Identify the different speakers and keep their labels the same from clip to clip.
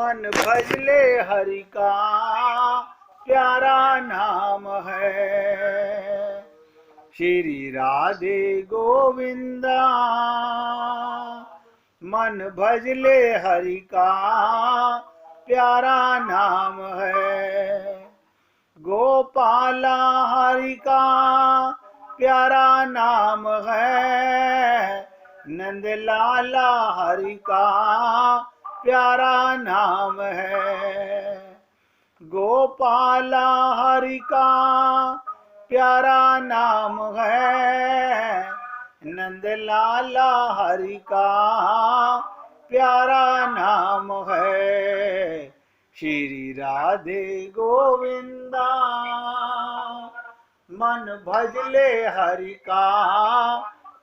Speaker 1: मन भजले हरि का प्यारा नाम है, श्री राधे गोविंदा। मन भजले हरि का प्यारा नाम है, गोपाला हरि का प्यारा नाम है, नंद लाला हरि का प्यारा नाम है, गोपाला हरि का प्यारा नाम है, नंद लाला हरि का प्यारा नाम है, श्री राधे गोविंदा। मन भजले हरि का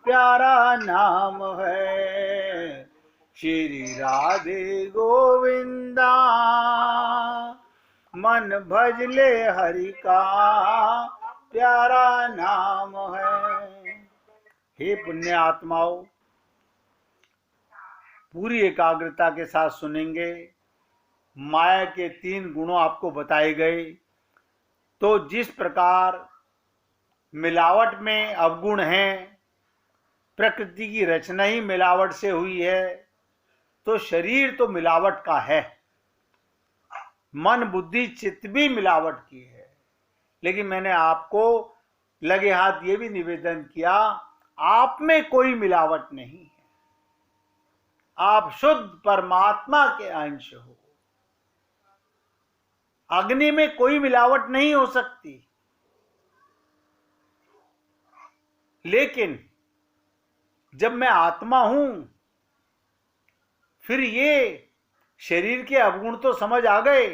Speaker 1: प्यारा नाम है, श्री राधे गोविंदा। मन भजले हरि का प्यारा नाम है। हे पुण्य आत्माओं, पूरी एकाग्रता के साथ सुनेंगे। माया के 3 गुणों आपको बताए गए। तो जिस प्रकार मिलावट में अवगुण हैं, प्रकृति की रचना ही मिलावट से हुई है, तो शरीर तो मिलावट का है, मन बुद्धि चित्त भी मिलावट की है। लेकिन मैंने आपको लगे हाथ ये भी निवेदन किया, आप में कोई मिलावट नहीं है, आप शुद्ध परमात्मा के अंश हो। अग्नि में कोई मिलावट नहीं हो सकती। लेकिन जब मैं आत्मा हूं, फिर ये शरीर के अवगुण तो समझ आ गए,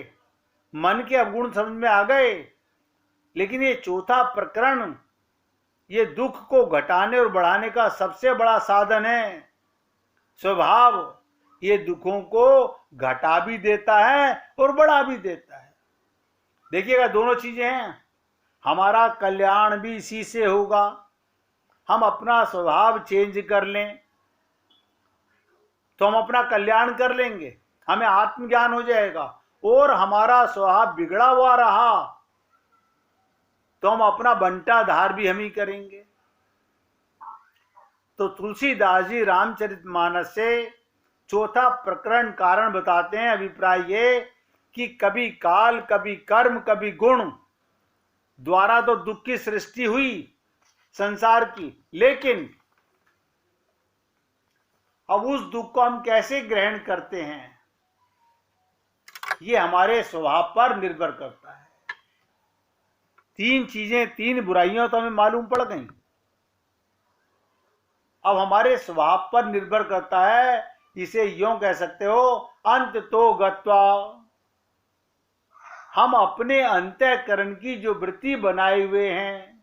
Speaker 1: मन के अवगुण समझ में आ गए, लेकिन ये चौथा प्रकरण ये दुख को घटाने और बढ़ाने का सबसे बड़ा साधन है। स्वभाव ये दुखों को घटा भी देता है और बढ़ा भी देता है। देखिएगा, दोनों चीजें हैं। हमारा कल्याण भी इसी से होगा। हम अपना स्वभाव चेंज कर लें तो हम अपना कल्याण कर लेंगे, हमें आत्मज्ञान हो जाएगा। और हमारा स्वभाव बिगड़ा हुआ रहा तो हम अपना बंटाधार भी हम ही करेंगे। तो तुलसीदास जी रामचरितमानस से चौथा प्रकरण कारण बताते हैं। अभिप्राय ये कि कभी काल, कभी कर्म, कभी गुण द्वारा तो दुख की सृष्टि हुई संसार की, लेकिन अब उस दुख को हम कैसे ग्रहण करते हैं, ये हमारे स्वभाव पर निर्भर करता है। 3 चीजें, 3 बुराइयां तो हमें मालूम पड़ गई। अब हमारे स्वभाव पर निर्भर करता है। इसे यूं कह सकते हो, अंत तो गत्वा। हम अपने अंतःकरण की जो वृत्ति बनाए हुए हैं,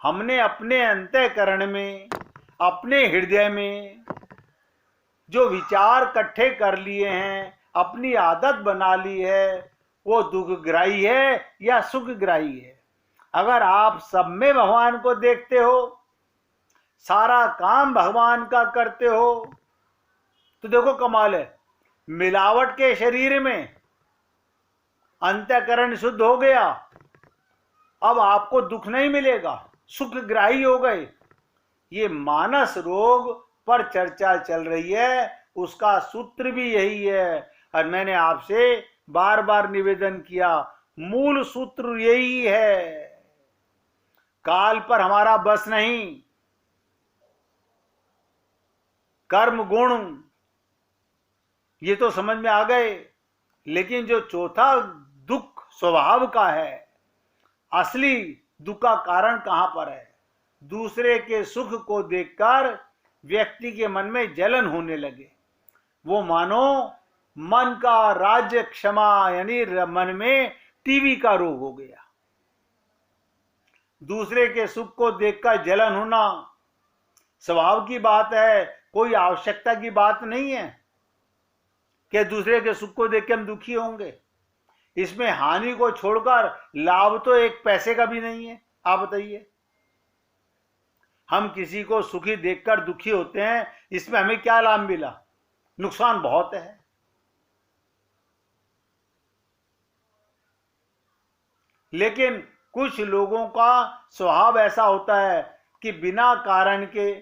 Speaker 1: हमने अपने अंतःकरण में, अपने हृदय में जो विचार इकट्ठे कर लिए हैं, अपनी आदत बना ली है, वो दुखग्राही है या सुखग्राही है। अगर आप सब में भगवान को देखते हो, सारा काम भगवान का करते हो, तो देखो कमाल है। मिलावट के शरीर में अंतःकरण शुद्ध हो गया, अब आपको दुख नहीं मिलेगा, सुखग्राही हो गए। ये मानस रोग पर चर्चा चल रही है, उसका सूत्र भी यही है। और मैंने आपसे बार बार निवेदन किया, मूल सूत्र यही है। काल पर हमारा बस नहीं, कर्म गुण ये तो समझ में आ गए, लेकिन जो चौथा दुख स्वभाव का है, असली दुख का कारण कहां पर है? दूसरे के सुख को देखकर व्यक्ति के मन में जलन होने लगे। वो मानो मन का राज्य क्षमा, यानी मन में टीवी का रोग हो गया। दूसरे के सुख को देखकर जलन होना स्वभाव की बात है, कोई आवश्यकता की बात नहीं है कि दूसरे के सुख को देख के हम दुखी होंगे। इसमें हानि को छोड़कर लाभ तो एक पैसे का भी नहीं है। आप बताइए, हम किसी को सुखी देखकर दुखी होते हैं, इसमें हमें क्या लाभ मिला? नुकसान बहुत है। लेकिन कुछ लोगों का स्वभाव ऐसा होता है कि बिना कारण के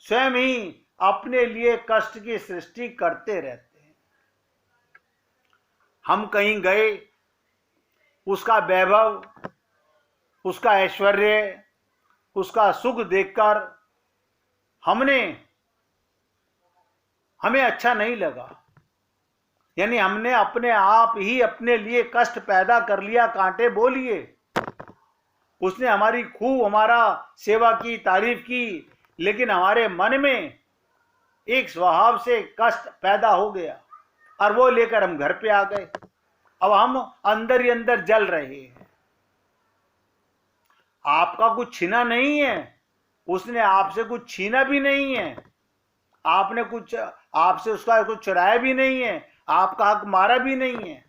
Speaker 1: स्वयं ही अपने लिए कष्ट की सृष्टि करते रहते हैं। हम कहीं गए, उसका वैभव, उसका ऐश्वर्य, उसका सुख देखकर हमें अच्छा नहीं लगा, यानी हमने अपने आप ही अपने लिए कष्ट पैदा कर लिया, कांटे बो लिए। उसने हमारी खूब हमारा सेवा की, तारीफ की, लेकिन हमारे मन में एक स्वभाव से कष्ट पैदा हो गया और वो लेकर हम घर पे आ गए। अब हम अंदर ही अंदर जल रहे हैं। आपका कुछ छीना नहीं है, उसने आपसे कुछ छीना भी नहीं है, आपने कुछ आपसे उसका कुछ चुराया भी नहीं है, आपका हक मारा भी नहीं है।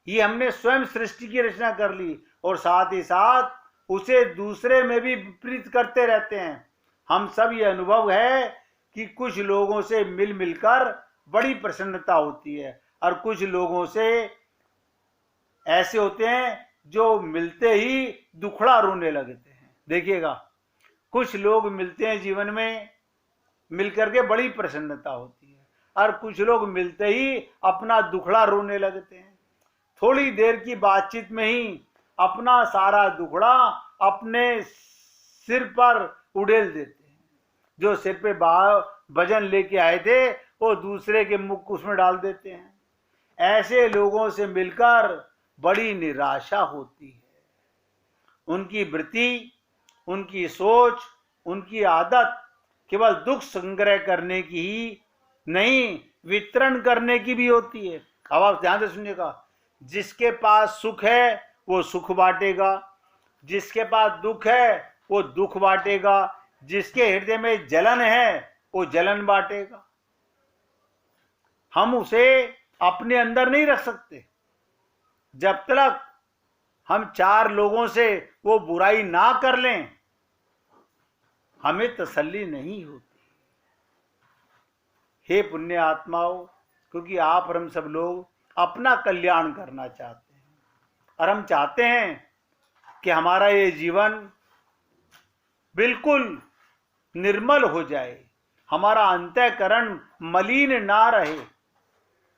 Speaker 1: ये हमने स्वयं सृष्टि की रचना कर ली और साथ ही साथ उसे दूसरे में भी विपरीत करते रहते हैं। हम सब ये अनुभव है कि कुछ लोगों से मिल मिलकर बड़ी प्रसन्नता होती है और कुछ लोगों से ऐसे होते हैं जो मिलते ही दुखड़ा रोने लगते हैं। देखिएगा, कुछ लोग मिलते हैं जीवन में, मिलकर के बड़ी प्रसन्नता होती है, और कुछ लोग मिलते ही अपना दुखड़ा रोने लगते हैं। थोड़ी देर की बातचीत में ही अपना सारा दुखड़ा अपने सिर पर उड़ेल देते हैं। जो सिर पे वजन लेके आए थे वो दूसरे के मुख उसमें डाल देते हैं। ऐसे लोगों से मिलकर बड़ी निराशा होती है। उनकी वृत्ति, उनकी सोच, उनकी आदत केवल दुख संग्रह करने की ही नहीं, वितरण करने की भी होती है। अब आप ध्यान से सुनिएगा, जिसके पास सुख है वो सुख बांटेगा, जिसके पास दुख है वो दुख बांटेगा, जिसके हृदय में जलन है वो जलन बांटेगा। हम उसे अपने अंदर नहीं रख सकते। जब तक हम चार लोगों से वो बुराई ना कर लें, हमें तसल्ली नहीं होती। हे पुण्य आत्माओं, क्योंकि आप और हम सब लोग अपना कल्याण करना चाहते हैं और हम चाहते हैं कि हमारा ये जीवन बिल्कुल निर्मल हो जाए, हमारा अंतःकरण मलिन ना रहे।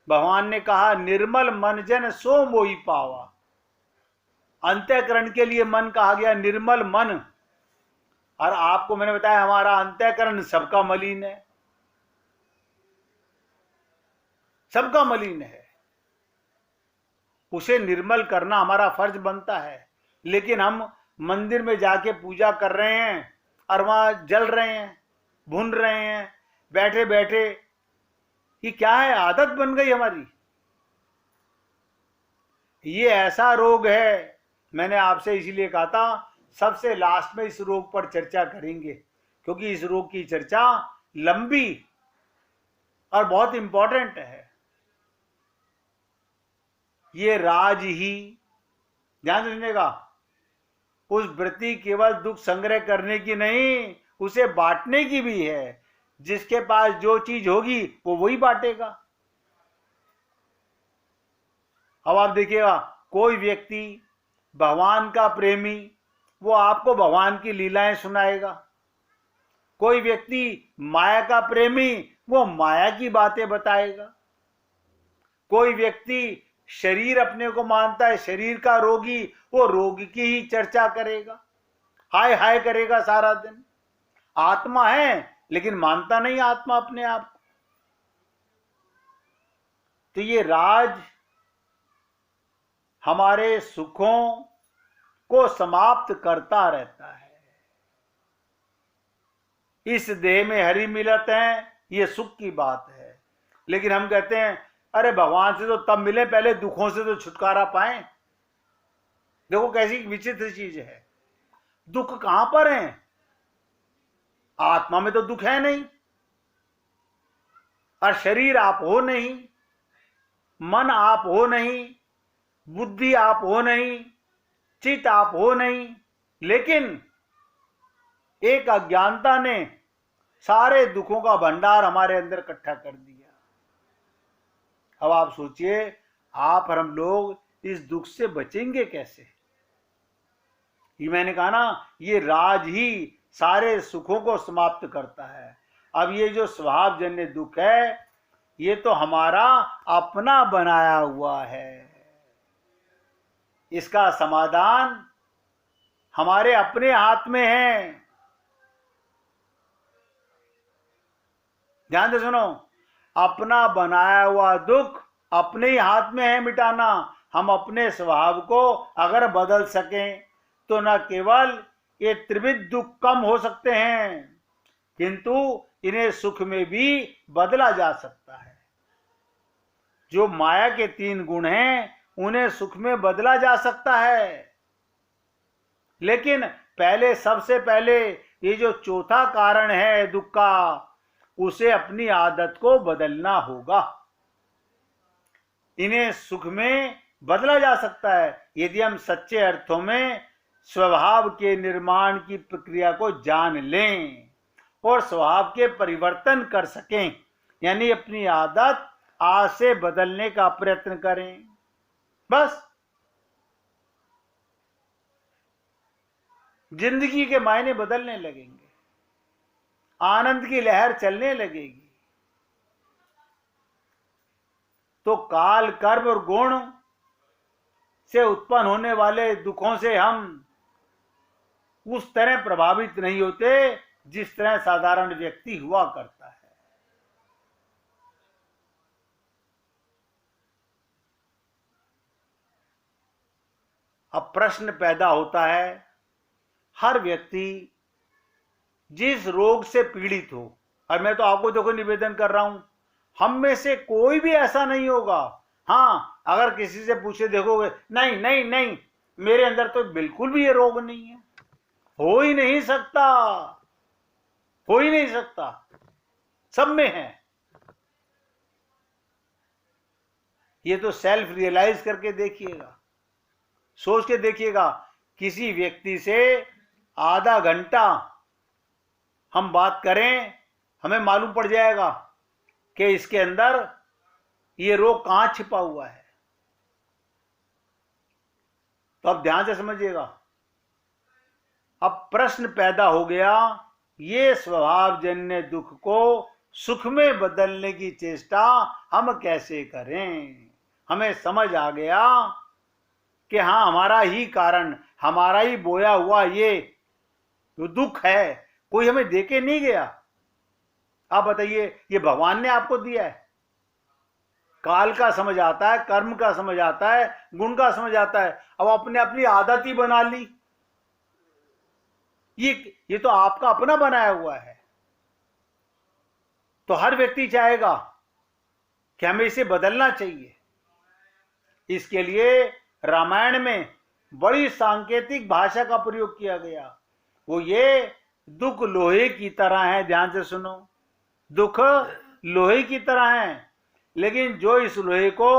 Speaker 1: भगवान ने कहा, निर्मल मन जन सो मोहि पावा। अंतःकरण के लिए मन कहा गया, निर्मल मन। और आपको मैंने बताया हमारा अंतःकरण सबका मलिन है, सबका मलिन है। उसे निर्मल करना हमारा फर्ज बनता है। लेकिन हम मंदिर में जाके पूजा कर रहे हैं और वहां जल रहे हैं, भून रहे हैं बैठे बैठे। ये क्या है? आदत बन गई हमारी। ये ऐसा रोग है, मैंने आपसे इसीलिए कहा था सबसे लास्ट में इस रोग पर चर्चा करेंगे, क्योंकि इस रोग की चर्चा लंबी और बहुत इंपॉर्टेंट है। ये राज ही, ध्यान रखिएगा, उस वृत्ति केवल दुख संग्रह करने की नहीं, उसे बांटने की भी है। जिसके पास जो चीज होगी वो वही बांटेगा। अब आप देखिएगा, कोई व्यक्ति भगवान का प्रेमी, वो आपको भगवान की लीलाएं सुनाएगा। कोई व्यक्ति माया का प्रेमी, वो माया की बातें बताएगा। कोई व्यक्ति शरीर अपने को मानता है, शरीर का रोगी, वो रोग की ही चर्चा करेगा, हाय हाय करेगा सारा दिन। आत्मा है लेकिन मानता नहीं आत्मा अपने आप को। तो ये राज हमारे सुखों को समाप्त करता रहता है। इस देह में हरि मिलत है, ये सुख की बात है। लेकिन हम कहते हैं, अरे भगवान से तो तब मिले, पहले दुखों से तो छुटकारा पाएं। देखो कैसी विचित्र चीज है, दुख कहां पर है? आत्मा में तो दुख है नहीं, और शरीर आप हो नहीं, मन आप हो नहीं, बुद्धि आप हो नहीं, चित्त आप हो नहीं। लेकिन एक अज्ञानता ने सारे दुखों का भंडार हमारे अंदर इकट्ठा कर दिया। अब आप सोचिए, आप और हम लोग इस दुख से बचेंगे कैसे? ये मैंने कहा ना, ये राज ही सारे सुखों को समाप्त करता है। अब ये जो स्वभावजन्य दुख है, ये तो हमारा अपना बनाया हुआ है। इसका समाधान हमारे अपने हाथ में है। ध्यान से सुनो, अपना बनाया हुआ दुख अपने ही हाथ में है मिटाना। हम अपने स्वभाव को अगर बदल सकें तो न केवल ये त्रिविध दुख कम हो सकते हैं, किंतु इन्हें सुख में भी बदला जा सकता है। जो माया के 3 गुण हैं, उन्हें सुख में बदला जा सकता है। लेकिन पहले, सबसे पहले ये जो चौथा कारण है दुख का, उसे अपनी आदत को बदलना होगा। इन्हें सुख में बदला जा सकता है यदि हम सच्चे अर्थों में स्वभाव के निर्माण की प्रक्रिया को जान लें और स्वभाव के परिवर्तन कर सकें, यानी अपनी आदत आज से बदलने का प्रयत्न करें। बस जिंदगी के मायने बदलने लगेंगे, आनंद की लहर चलने लगेगी। तो काल, कर्म और गुण से उत्पन्न होने वाले दुखों से हम उस तरह प्रभावित नहीं होते जिस तरह साधारण व्यक्ति हुआ करता है। अब प्रश्न पैदा होता है, हर व्यक्ति जिस रोग से पीड़ित हो, और मैं तो आपको देखो निवेदन कर रहा हूं, हम में से कोई भी ऐसा नहीं होगा। हाँ, अगर किसी से पूछे देखोगे, नहीं नहीं नहीं, मेरे अंदर तो बिल्कुल भी ये रोग नहीं है, हो ही नहीं सकता, हो ही नहीं सकता, सब में है। ये तो सेल्फ रियलाइज करके देखिएगा, सोच के देखिएगा। किसी व्यक्ति से आधा घंटा हम बात करें, हमें मालूम पड़ जाएगा कि इसके अंदर ये रोग कहां छिपा हुआ है। तो अब ध्यान से समझिएगा। अब प्रश्न पैदा हो गया, ये स्वभावजन्य दुख को सुख में बदलने की चेष्टा हम कैसे करें? हमें समझ आ गया कि हाँ, हमारा ही कारण, हमारा ही बोया हुआ ये जो दुख है, कोई हमें देके नहीं गया। आप बताइए, ये भगवान ने आपको दिया है। काल का समझ आता है, कर्म का समझ आता है, गुण का समझ आता है। अब अपने अपनी आदत ही बना ली। ये तो आपका अपना बनाया हुआ है। तो हर व्यक्ति चाहेगा कि हमें इसे बदलना चाहिए। इसके लिए रामायण में बड़ी सांकेतिक भाषा का प्रयोग किया गया। वो ये, दुख लोहे की तरह है। ध्यान से सुनो, दुख लोहे की तरह है, लेकिन जो इस लोहे को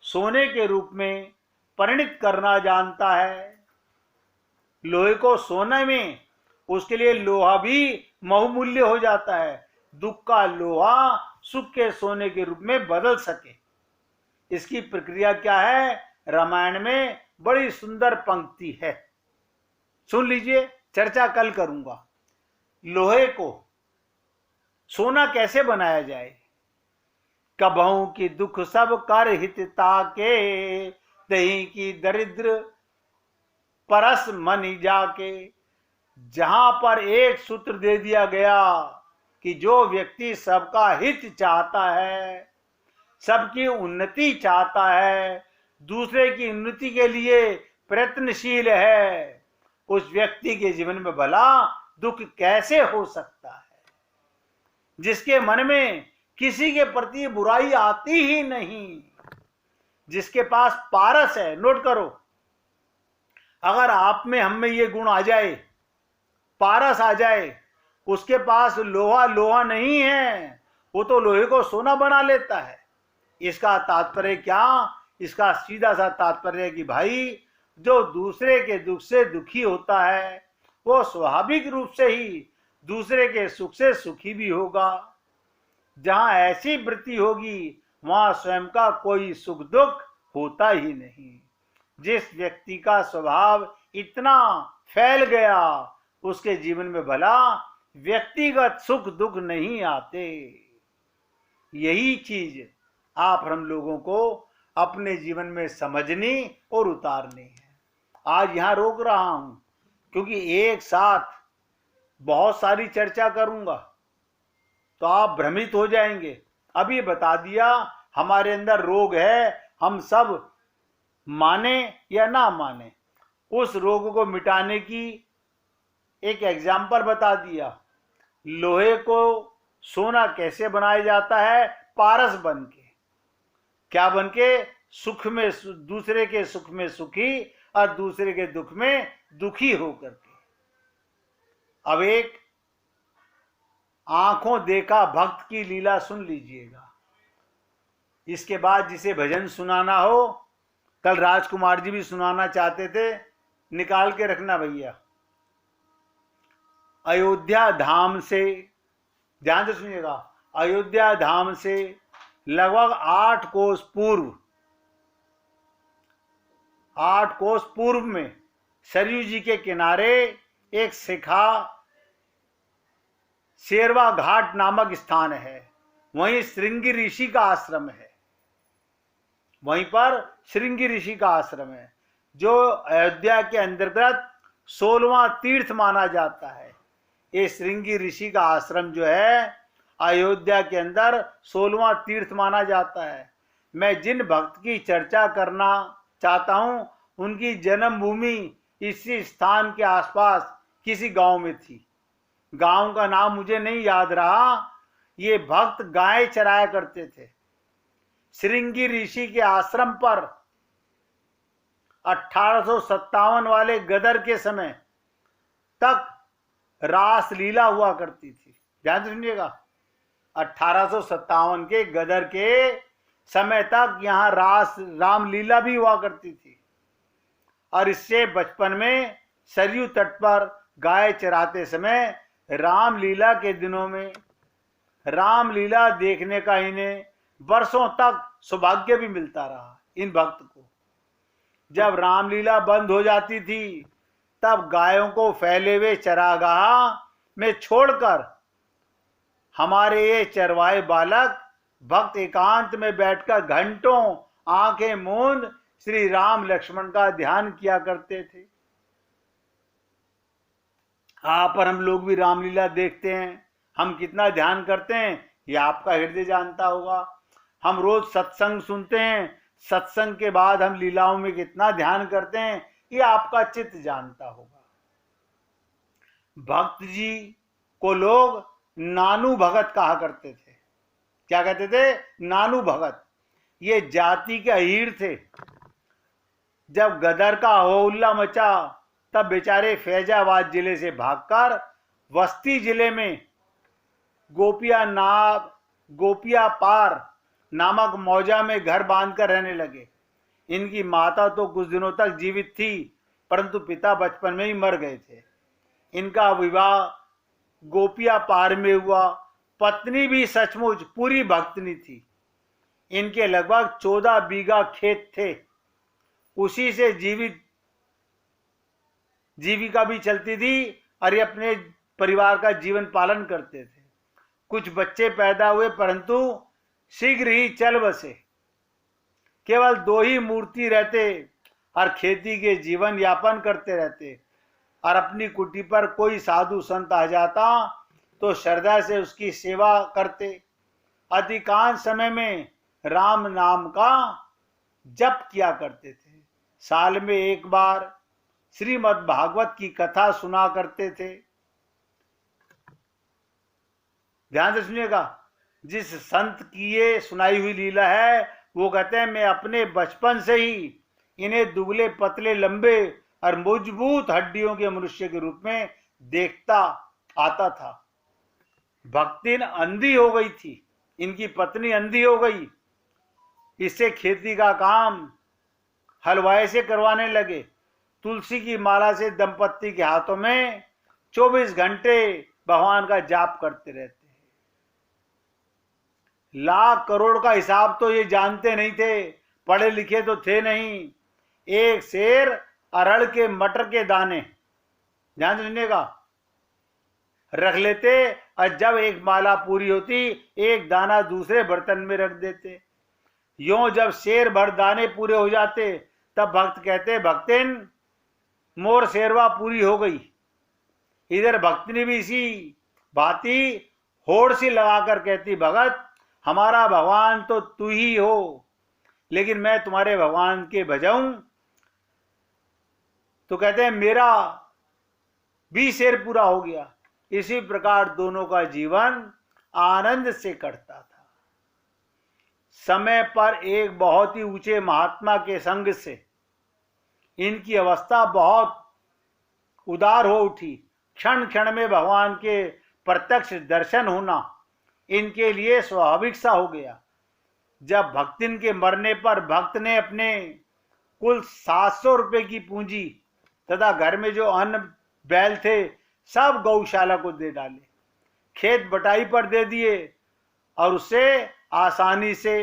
Speaker 1: सोने के रूप में परिणित करना जानता है, लोहे को सोने में, उसके लिए लोहा भी बहुमूल्य हो जाता है। दुख का लोहा सुख के सोने के रूप में बदल सके, इसकी प्रक्रिया क्या है? रामायण में बड़ी सुंदर पंक्ति है, सुन लीजिए। चर्चा कल करूंगा। लोहे को सोना कैसे बनाया जाए? कबहू की दुख सब कर हित ताके, दही की दरिद्र परस मनि जाके। जहां पर एक सूत्र दे दिया गया कि जो व्यक्ति सबका हित चाहता है, सबकी उन्नति चाहता है, दूसरे की उन्नति के लिए प्रयत्नशील है, उस व्यक्ति के जीवन में भला दुख कैसे हो सकता है? जिसके मन में किसी के प्रति बुराई आती ही नहीं, जिसके पास पारस है। नोट करो, अगर आप में, हम में ये गुण आ जाए, पारस आ जाए, उसके पास लोहा नहीं है, वो तो लोहे को सोना बना लेता है। इसका तात्पर्य क्या? इसका सीधा सा तात्पर्य है कि भाई, जो दूसरे के दुख से दुखी होता है, वो स्वाभाविक रूप से ही दूसरे के सुख से सुखी भी होगा। जहां ऐसी वृत्ति होगी, वहां स्वयं का कोई सुख दुख होता ही नहीं। जिस व्यक्ति का स्वभाव इतना फैल गया उसके जीवन में भला व्यक्तिगत सुख दुख नहीं आते। यही चीज आप हम लोगों को अपने जीवन में समझनी और उतारनी है। आज यहां रोक रहा हूं क्योंकि एक साथ बहुत सारी चर्चा करूंगा तो आप भ्रमित हो जाएंगे। अभी बता दिया हमारे अंदर रोग है, हम सब माने या ना माने, उस रोग को मिटाने की एक एग्जाम्पल बता दिया। लोहे को सोना कैसे बनाया जाता है? पारस बन के। क्या बन के? सुख में, दूसरे के सुख में सुखी और दूसरे के दुख में दुखी होकर के। अब एक आंखों देखा भक्त की लीला सुन लीजिएगा। इसके बाद जिसे भजन सुनाना हो, कल राजकुमार जी भी सुनाना चाहते थे, निकाल के रखना भैया। अयोध्या धाम से, ध्यान से सुनिएगा, अयोध्या धाम से लगभग 8 कोस पूर्व में सरयू जी के किनारे एक शिखा शेरवा घाट नामक स्थान है। वहीं श्रृंगी ऋषि का आश्रम है। वहीं पर श्रृंगी ऋषि का आश्रम है, जो अयोध्या के अंतर्गत 16वां तीर्थ माना जाता है। ये श्रृंगी ऋषि का आश्रम जो है अयोध्या के अंदर 16वां तीर्थ माना जाता है। मैं जिन भक्त की चर्चा करना चाहता हूं उनकी जन्मभूमि इसी स्थान के आसपास किसी गांव में थी। गांव का नाम मुझे नहीं याद रहा। ये भक्त गाय चराया करते थे। श्रृंगी ऋषि के आश्रम पर 1857 वाले गदर के समय तक रास लीला हुआ करती थी। ध्यान सुनिएगा, 1857 के गदर के समय तक यहां रामलीला भी हुआ करती थी। और इससे बचपन में सरयू तट पर गाय चराते समय रामलीला के दिनों में रामलीला देखने का इन्हें वर्षों तक सौभाग्य भी मिलता रहा। इन भक्त को जब रामलीला बंद हो जाती थी तब गायों को फैले हुए चरागाह में छोड़कर हमारे ये चरवाए बालक भक्त एकांत में बैठकर घंटों आंखें मूंद श्री राम लक्ष्मण का ध्यान किया करते थे। आप और हम लोग भी रामलीला देखते हैं, हम कितना ध्यान करते हैं ये आपका हृदय जानता होगा। हम रोज सत्संग सुनते हैं, सत्संग के बाद हम लीलाओं में कितना ध्यान करते हैं ये आपका चित्त जानता होगा। भक्त जी को लोग नानू भगत कहा करते थे। क्या कहते थे? नानू भगत। ये जाति के अहीर थे। जब गदर का होल्ला मचा तब बेचारे फैजाबाद जिले से भागकर वस्ती जिले में गोपिया पार नामक मौजा में घर बांधकर रहने लगे। इनकी माता तो कुछ दिनों तक जीवित थी, परंतु पिता बचपन में ही मर गए थे। इनका विवाह गोपिया पार में हुआ। पत्नी भी सचमुच पूरी भक्तनी थी। इनके लगभग 14 बीघा खेत थे। उसी से जीविका भी चलती थी और ये अपने परिवार का जीवन पालन करते थे। कुछ बच्चे पैदा हुए परंतु शीघ्र ही चल बसे। केवल 2 ही मूर्ति रहते और खेती के जीवन यापन करते रहते। और अपनी कुटी पर कोई साधु संत आ जाता तो श्रद्धा से उसकी सेवा करते। अधिकांश समय में राम नाम का जप किया करते थे। साल में एक बार श्रीमद् भागवत की कथा सुना करते थे। ध्यान से सुनिएगा, जिस संत की ये सुनाई हुई लीला है वो कहते हैं मैं अपने बचपन से ही इन्हें दुबले पतले लंबे और मजबूत हड्डियों के मनुष्य के रूप में देखता आता था। भक्तिन अंधी हो गई थी, इनकी पत्नी अंधी हो गई। इससे खेती का काम हलवाई से करवाने लगे। तुलसी की माला से दंपत्ति के हाथों में 24 घंटे भगवान का जाप करते रहते हैं। लाख करोड़ का हिसाब तो ये जानते नहीं थे, पढ़े लिखे तो थे नहीं। एक शेर अरहर के मटर के दाने, ध्यान से सुनिएगा, रख लेते और जब एक माला पूरी होती एक दाना दूसरे बर्तन में रख देते। यों जब शेर भर दाने पूरे हो जाते तब भक्त कहते, भक्तिन मोर शेरवा पूरी हो गई। इधर भक्तिनी भी इसी भांति होड़ सी लगाकर कहती, भगत हमारा भगवान तो तू ही हो, लेकिन मैं तुम्हारे भगवान के भजाऊं। तो कहते हैं मेरा भी शेर पूरा हो गया। इसी प्रकार दोनों का जीवन आनंद से कटता था। समय पर एक बहुत ही ऊंचे महात्मा के संग से इनकी अवस्था बहुत उदार हो उठी। क्षण क्षण में भगवान के प्रत्यक्ष दर्शन होना इनके लिए स्वाभाविक सा हो गया। जब भक्तिन के मरने पर भक्त ने अपने कुल 700 रुपए की पूंजी तथा घर में जो अन्न बैल थे सब गौशाला को दे डाले, खेत बटाई पर दे दिए और उससे आसानी से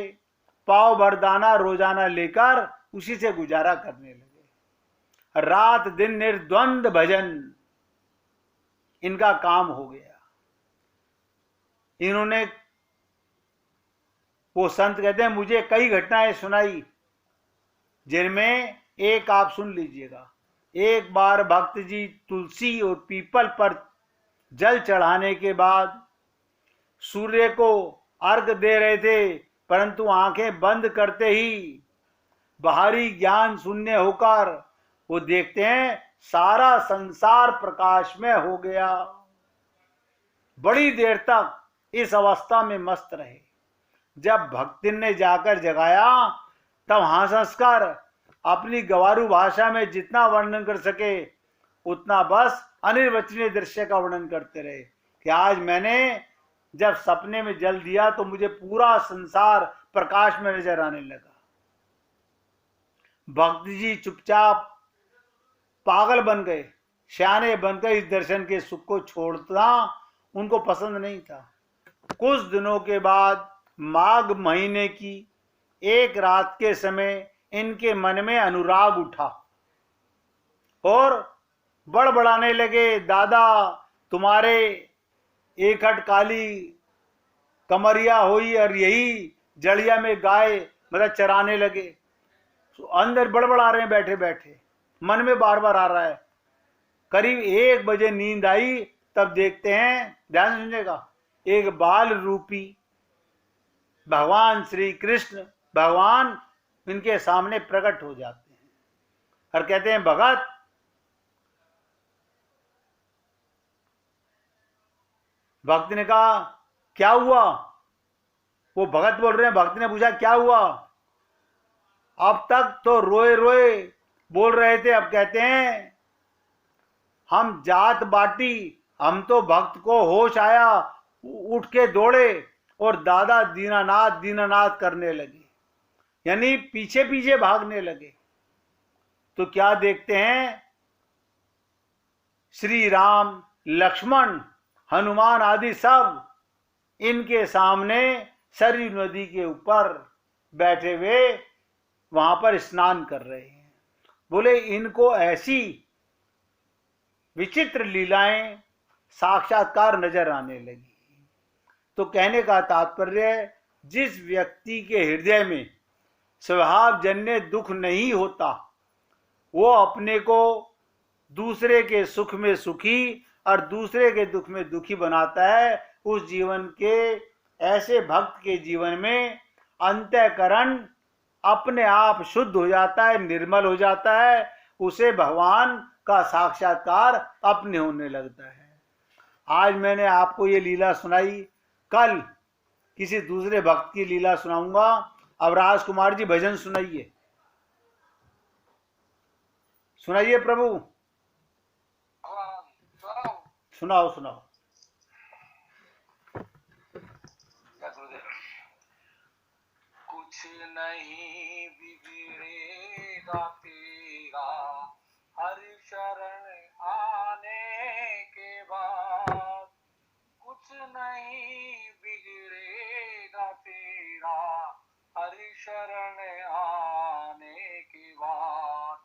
Speaker 1: पाव भर दाना रोजाना लेकर उसी से गुजारा करने लगे। रात दिन निर्द्वंद भजन इनका काम हो गया। इन्होंने, वो संत कहते हैं, मुझे कई घटनाएं सुनाई जिनमें एक आप सुन लीजिएगा। एक बार भक्त जी तुलसी और पीपल पर जल चढ़ाने के बाद सूर्य को अर्घ दे रहे थे, परंतु आंखें बंद करते ही बाहरी ज्ञान शून्य होकर वो देखते हैं सारा संसार प्रकाश में हो गया। बड़ी देर तक इस अवस्था में मस्त रहे। जब भक्तिन ने जाकर जगाया तब हंस हंसकर अपनी गवारू भाषा में जितना वर्णन कर सके उतना बस अनिर्वचनीय दृश्य का वर्णन करते रहे कि आज मैंने जब सपने में जल दिया तो मुझे पूरा संसार प्रकाश में नजर आने लगा। भक्त जी चुपचाप पागल बन गए, सियाने बनकर इस दर्शन के सुख को छोड़ना उनको पसंद नहीं था। कुछ दिनों के बाद माघ महीने की एक रात के समय इनके मन में अनुराग उठा और बड़बड़ाने लगे, दादा तुम्हारे एकहट काली कमरिया हुई और यही जड़िया में गाय मतलब चराने लगे। तो अंदर बड़बड़ा रहे हैं बैठे बैठे, मन में बार बार आ रहा है। करीब 1 बजे नींद आई तब देखते हैं, ध्यान सुनिएगा, एक बाल रूपी भगवान श्री कृष्ण भगवान इनके सामने प्रकट हो जाते हैं और कहते हैं, भगत भक्त ने कहा क्या हुआ? वो भगत बोल रहे हैं। भक्त ने पूछा क्या हुआ? अब तक तो रोए रोए बोल रहे थे, अब कहते हैं हम जात बाटी, हम तो भक्त को होश आया, उठ के दौड़े और दादा दीनानाथ दीनानाथ करने लगे, यानी पीछे पीछे भागने लगे। तो क्या देखते हैं, श्री राम लक्ष्मण हनुमान आदि सब इनके सामने सरयू नदी के ऊपर बैठे हुए वहां पर स्नान कर रहे हैं। बोले इनको ऐसी विचित्र लीलाएं साक्षात्कार नजर आने लगी। तो कहने का तात्पर्य, जिस व्यक्ति के हृदय में स्वभावजन्य दुख नहीं होता वो अपने को दूसरे के सुख में सुखी और दूसरे के दुख में दुखी बनाता है। उस जीवन के, ऐसे भक्त के जीवन में अंतःकरण अपने आप शुद्ध हो जाता है, निर्मल हो जाता है, उसे भगवान का साक्षात्कार अपने होने लगता है। आज मैंने आपको ये लीला सुनाई, कल किसी दूसरे भक्त की लीला सुनाऊंगा। अब राजकुमार जी भजन सुनाइए, सुनाइए प्रभु, सुनाओ सुनाओ।
Speaker 2: कुछ नहीं बिगड़ेगा तेरा हर शरण आने के बाद, कुछ नहीं बिगड़ेगा तेरा हर शरण आने के बाद।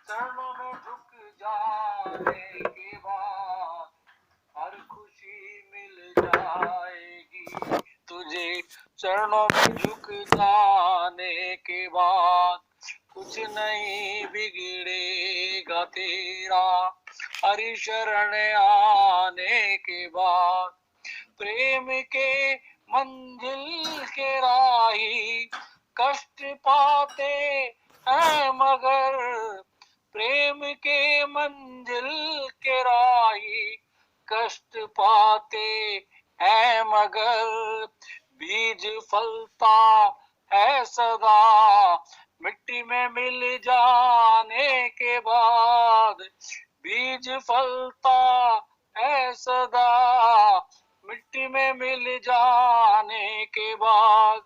Speaker 2: चरणों में झुक जाने के बाद हर खुशी मिल जाएगी तुझे। चरणों में झुक जाने के बाद कुछ नहीं बिगड़ेगा तेरा। हरि शरण आने के बाद प्रेम के मंजिल के राही कष्ट पाते हैं मगर, प्रेम के मंजिल के राही कष्ट पाते हैं मगर, बीज फलता है सदा मिट्टी में मिल जाने के बाद। बीज फलता है सदा मिट्टी में मिल जाने के बाद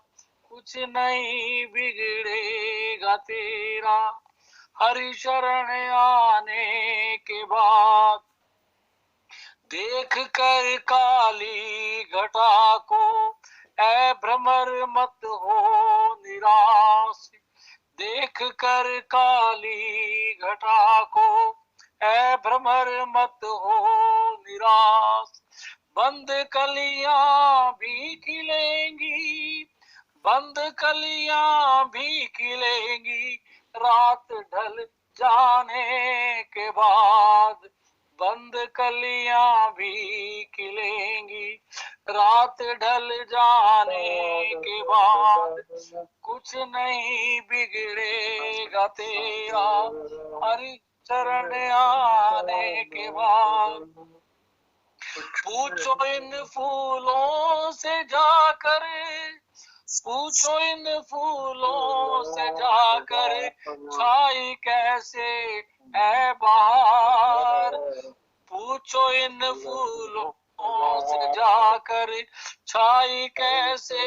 Speaker 2: कुछ नहीं बिगड़ेगा तेरा। हरि शरण आने के बाद देख कर काली घटा को ऐ भ्रमर मत हो निराश। देख कर काली घटा को ऐ भ्रमर मत हो निराश। बंद कलियां भी खिलेंगी, बंद कलियां भी खिलेंगी रात ढल जाने के बाद। बंद कलियां भी खिलेंगी रात ढल जाने के बाद कुछ नहीं बिगड़ेगा तेरा। हरि शरण आने के बाद पूछो इन फूलों से जाकर, पूछो इन फूलों से जाकर छाई कैसे है बाहर। पूछो इन फूलों से जाकर छाई कैसे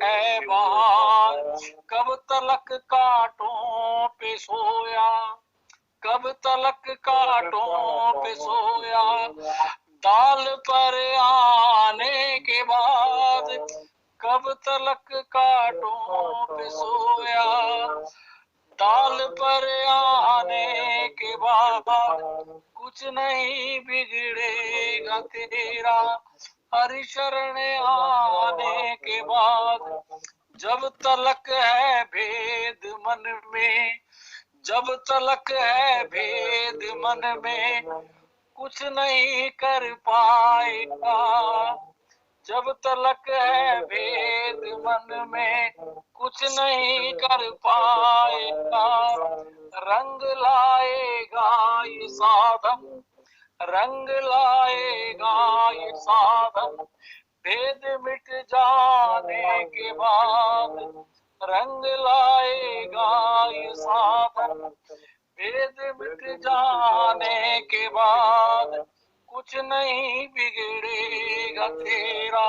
Speaker 2: है बाहर। कब तलक कांटों पे सोया, कब तलक कांटों पे सोया डाल पर आने के बाद। कब तलक कांटों पे सोया डाल पर आने के बाद कुछ नहीं बिगड़ेगा तेरा। हरि शरण आने के बाद जब तलक है भेद मन में, जब तलक है भेद मन में कुछ नहीं कर पाएगा। जब तलक है भेद मन में कुछ नहीं कर पाएगा। रंग लाएगा ये साधन, रंग लाएगा ये साधन भेद मिट जाने के बाद। रंग लाएगा ये साधन भेद मिट जाने के बाद कुछ नहीं बिगड़ेगा तेरा।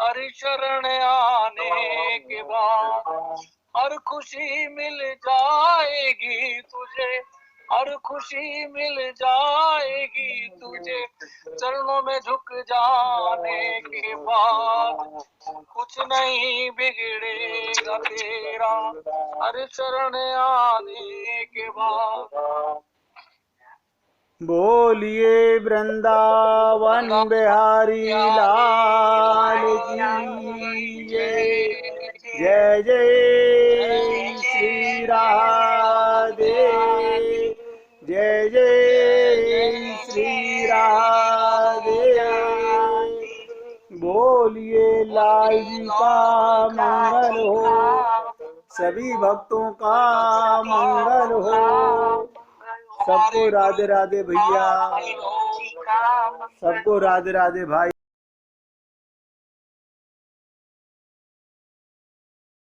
Speaker 2: हरि शरण आने के बाद हर खुशी मिल जाएगी तुझे, हर खुशी मिल जाएगी तुझे। चरणों में झुक जाने के बाद कुछ नहीं बिगड़ेगा तेरा। हरि शरण आने के बाद
Speaker 1: बोलिए वृंदावन बिहारी लाल की जय। जय जय श्री राधे, जय जय श्री राधे। बोलिए लाल जी का मंगल हो, सभी भक्तों का मंगल हो। सबको राधे राधे भैया, सबको राधे राधे भाई।